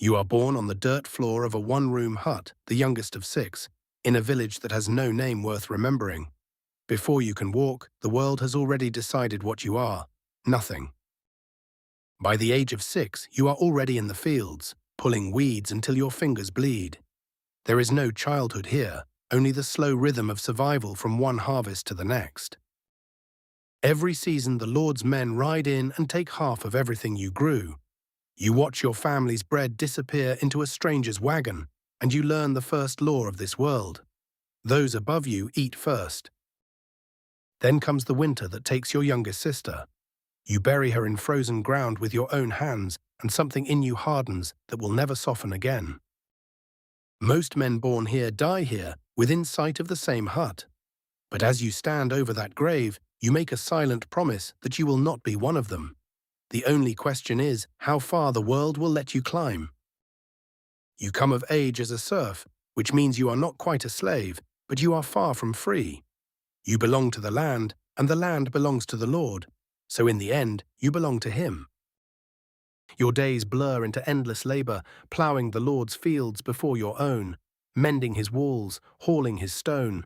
You are born on the dirt floor of a one-room hut, the youngest of six, in a village that has no name worth remembering. Before you can walk, the world has already decided what you are: nothing. By the age of 6, you are already in the fields, pulling weeds until your fingers bleed. There is no childhood here, only the slow rhythm of survival from one harvest to the next. Every season the Lord's men ride in and take half of everything you grew. You watch your family's bread disappear into a stranger's wagon, and you learn the first law of this world: those above you eat first. Then comes the winter that takes your youngest sister. You bury her in frozen ground with your own hands, and something in you hardens that will never soften again. Most men born here die here, within sight of the same hut. But as you stand over that grave, you make a silent promise that you will not be one of them. The only question is how far the world will let you climb. You come of age as a serf, which means you are not quite a slave, but you are far from free. You belong to the land, and the land belongs to the Lord, so in the end, you belong to Him. Your days blur into endless labor, ploughing the Lord's fields before your own, mending His walls, hauling His stone.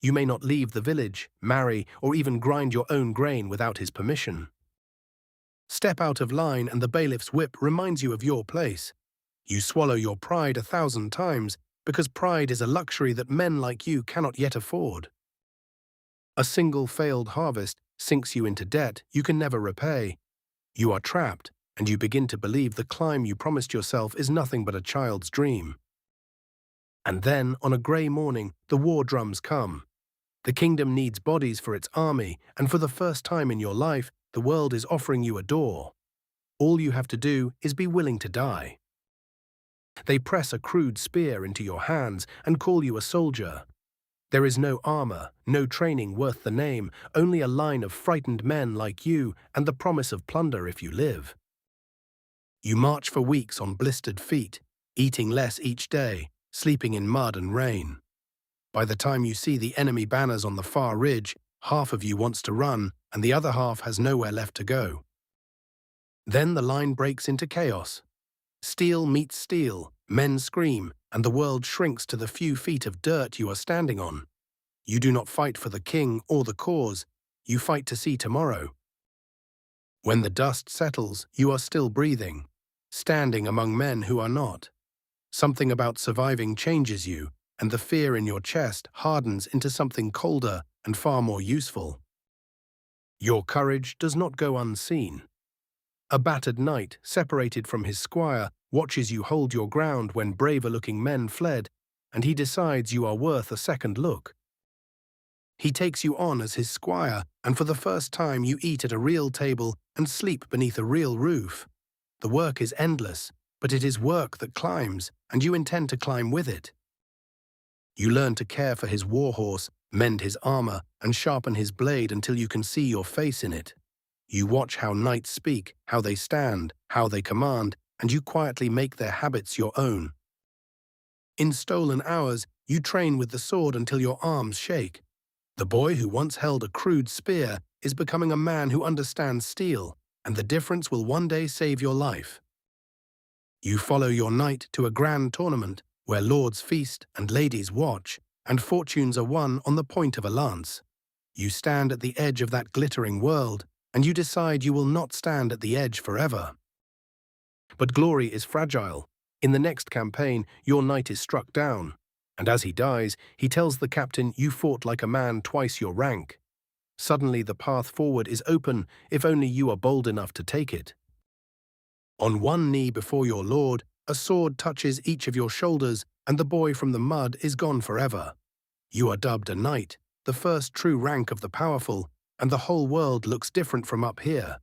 You may not leave the village, marry, or even grind your own grain without His permission. Step out of line and the bailiff's whip reminds you of your place. You swallow your pride 1,000 times, because pride is a luxury that men like you cannot yet afford. A single failed harvest sinks you into debt you can never repay. You are trapped, and you begin to believe the climb you promised yourself is nothing but a child's dream. And then, on a grey morning, the war drums come. The kingdom needs bodies for its army, and for the first time in your life, the world is offering you a door. All you have to do is be willing to die. They press a crude spear into your hands and call you a soldier. There is no armor, no training worth the name, only a line of frightened men like you and the promise of plunder if you live. You march for weeks on blistered feet, eating less each day, sleeping in mud and rain. By the time you see the enemy banners on the far ridge, half of you wants to run and the other half has nowhere left to go. Then the line breaks into chaos. Steel meets steel, men scream, and the world shrinks to the few feet of dirt you are standing on. You do not fight for the king or the cause, you fight to see tomorrow. When the dust settles, you are still breathing, standing among men who are not. Something about surviving changes you, and the fear in your chest hardens into something colder and far more useful. Your courage does not go unseen. A battered knight, separated from his squire, watches you hold your ground when braver-looking men fled, and he decides you are worth a second look. He takes you on as his squire, and for the first time you eat at a real table and sleep beneath a real roof. The work is endless, but it is work that climbs, and you intend to climb with it. You learn to care for his warhorse, mend his armor, and sharpen his blade until you can see your face in it. You watch how knights speak, how they stand, how they command, and you quietly make their habits your own. In stolen hours, you train with the sword until your arms shake. The boy who once held a crude spear is becoming a man who understands steel, and the difference will one day save your life. You follow your knight to a grand tournament where lords feast and ladies watch, and fortunes are won on the point of a lance. You stand at the edge of that glittering world, and you decide you will not stand at the edge forever. But glory is fragile. In the next campaign, your knight is struck down, and as he dies, he tells the captain you fought like a man twice your rank. Suddenly the path forward is open if only you are bold enough to take it. On one knee before your lord, a sword touches each of your shoulders, and the boy from the mud is gone forever. You are dubbed a knight, the first true rank of the powerful, and the whole world looks different from up here.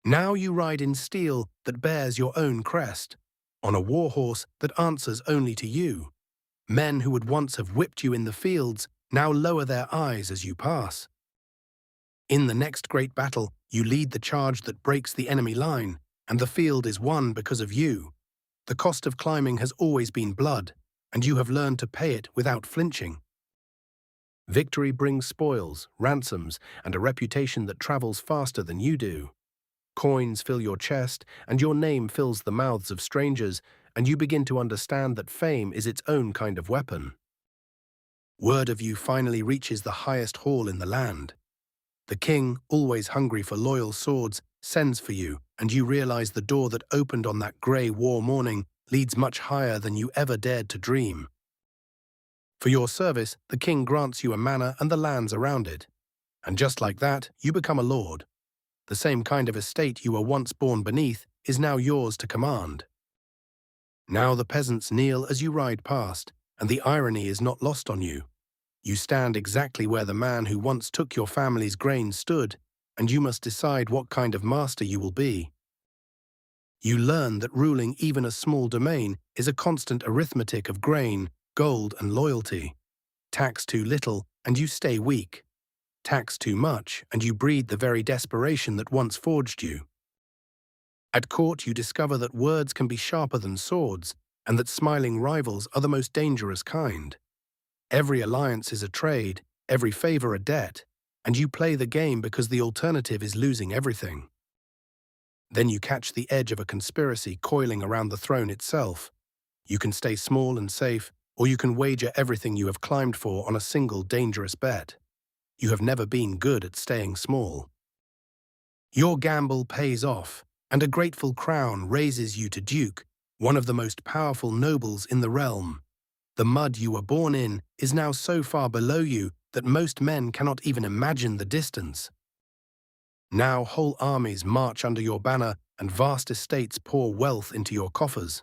Now you ride in steel that bears your own crest, on a war horse that answers only to you. Men who would once have whipped you in the fields now lower their eyes as you pass. In the next great battle, you lead the charge that breaks the enemy line, and the field is won because of you. The cost of climbing has always been blood, and you have learned to pay it without flinching. Victory brings spoils, ransoms, and a reputation that travels faster than you do. Coins fill your chest, and your name fills the mouths of strangers, and you begin to understand that fame is its own kind of weapon. Word of you finally reaches the highest hall in the land. The king, always hungry for loyal swords, sends for you, and you realize the door that opened on that grey war morning leads much higher than you ever dared to dream. For your service, the king grants you a manor and the lands around it. And just like that, you become a lord. The same kind of estate you were once born beneath is now yours to command. Now the peasants kneel as you ride past, and the irony is not lost on you. You stand exactly where the man who once took your family's grain stood, and you must decide what kind of master you will be. You learn that ruling even a small domain is a constant arithmetic of grain, gold, and loyalty. Tax too little, and you stay weak. Tax too much, and you breed the very desperation that once forged you. At court, you discover that words can be sharper than swords, and that smiling rivals are the most dangerous kind. Every alliance is a trade, every favor a debt, and you play the game because the alternative is losing everything. Then you catch the edge of a conspiracy coiling around the throne itself. You can stay small and safe, or you can wager everything you have climbed for on a single dangerous bet. You have never been good at staying small. Your gamble pays off, and a grateful crown raises you to duke, one of the most powerful nobles in the realm. The mud you were born in is now so far below you that most men cannot even imagine the distance. Now whole armies march under your banner and vast estates pour wealth into your coffers.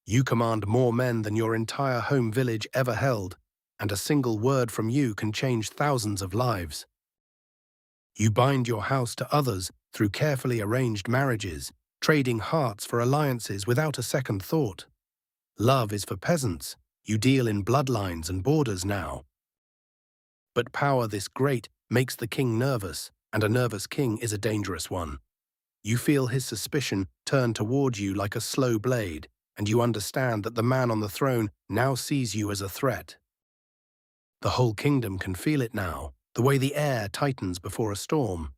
You command more men than your entire home village ever held, and a single word from you can change thousands of lives. You bind your house to others through carefully arranged marriages, trading hearts for alliances without a second thought. Love is for peasants. You deal in bloodlines and borders now. But power this great makes the king nervous, and a nervous king is a dangerous one. You feel his suspicion turn toward you like a slow blade, and you understand that the man on the throne now sees you as a threat. The whole kingdom can feel it now, the way the air tightens before a storm.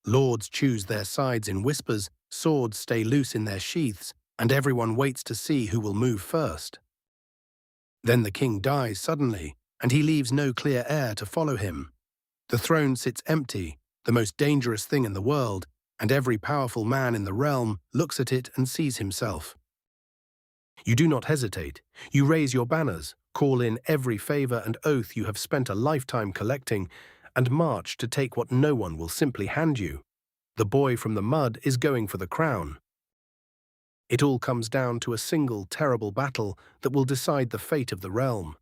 Lords choose their sides in whispers, swords stay loose in their sheaths, and everyone waits to see who will move first. Then the king dies suddenly, and he leaves no clear heir to follow him. The throne sits empty, the most dangerous thing in the world, and every powerful man in the realm looks at it and sees himself. You do not hesitate. You raise your banners, call in every favor and oath you have spent a lifetime collecting, and march to take what no one will simply hand you. The boy from the mud is going for the crown. It all comes down to a single terrible battle that will decide the fate of the realm.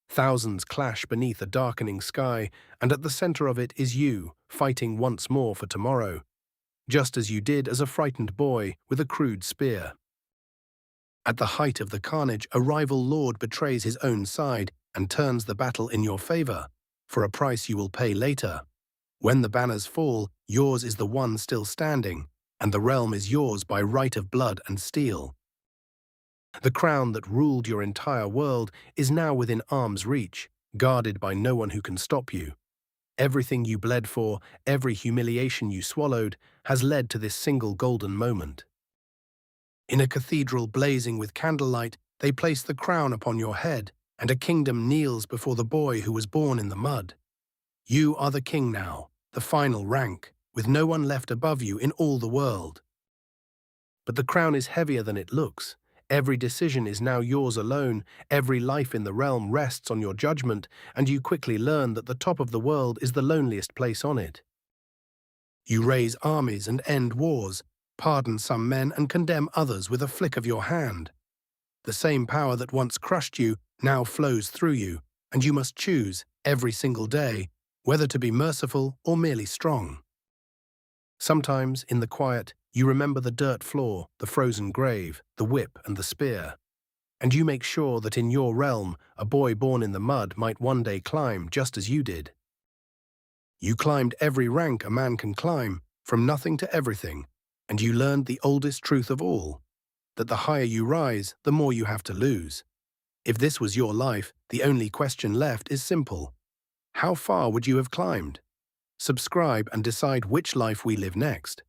Thousands clash beneath a darkening sky, and at the center of it is you, fighting once more for tomorrow, just as you did as a frightened boy with a crude spear. At the height of the carnage, a rival lord betrays his own side and turns the battle in your favor, for a price you will pay later. When the banners fall, yours is the one still standing, and the realm is yours by right of blood and steel. The crown that ruled your entire world is now within arm's reach, guarded by no one who can stop you. Everything you bled for, every humiliation you swallowed, has led to this single golden moment. In a cathedral blazing with candlelight, they place the crown upon your head, and a kingdom kneels before the boy who was born in the mud. You are the king now, the final rank, with no one left above you in all the world. But the crown is heavier than it looks. Every decision is now yours alone, every life in the realm rests on your judgment, and you quickly learn that the top of the world is the loneliest place on it. You raise armies and end wars, pardon some men and condemn others with a flick of your hand. The same power that once crushed you now flows through you, and you must choose, every single day, whether to be merciful or merely strong. Sometimes, in the quiet, you remember the dirt floor, the frozen grave, the whip and the spear. And you make sure that in your realm, a boy born in the mud might one day climb just as you did. You climbed every rank a man can climb, from nothing to everything, and you learned the oldest truth of all, that the higher you rise, the more you have to lose. If this was your life, the only question left is simple. How far would you have climbed? Subscribe and decide which life we live next.